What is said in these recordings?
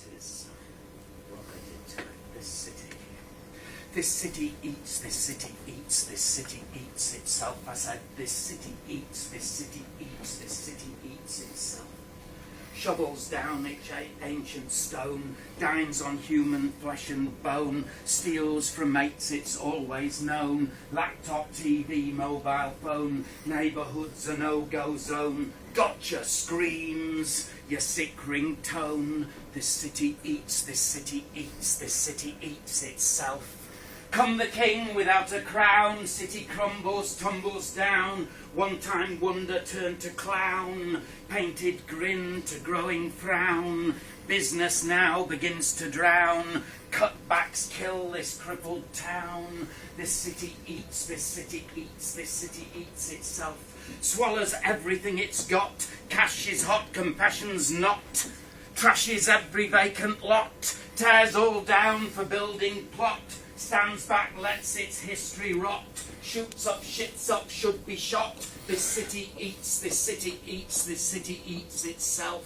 noises. What they did to it. This city. This city eats, this city eats, this city eats itself. I said, this city eats, this city eats, this city eats itself. Shovels down its ancient stone, dines on human flesh and bone, steals from mates it's always known, laptop, TV, mobile phone, neighbourhood's a no-go zone, gotcha screams, your sick ringtone. This city eats, this city eats, this city eats itself. Come the king without a crown, city crumbles, tumbles down, one-time wonder turned to clown, painted grin to growing frown, business now begins to drown, cutbacks kill this crippled town, this city eats, this city eats, this city eats itself, swallows everything it's got, cash is hot, compassion's not, trashes every vacant lot, tears all down for building plot, stands back, lets its history rot, shoots up, shits up, should be shot. This city eats, this city eats, this city eats itself.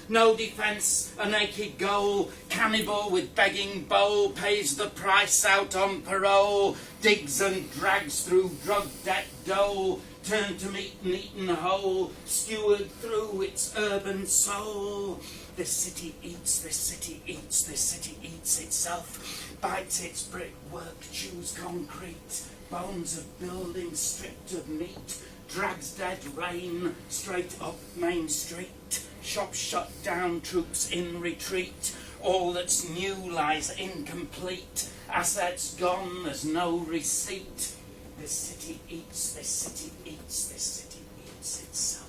No defence, a naked goal, cannibal with begging bowl, pays the price out on parole, digs and drags through drug debt dole, turn to meat and eaten whole, steward through its urban soul. This city eats, this city eats, this city eats itself, bites its brickwork, chews concrete, bones of buildings stripped of meat, drags dead rain straight up Main Street, shops shut down, troops in retreat, all that's new lies incomplete, assets gone, there's no receipt. This city eats, this city eats, this city eats itself.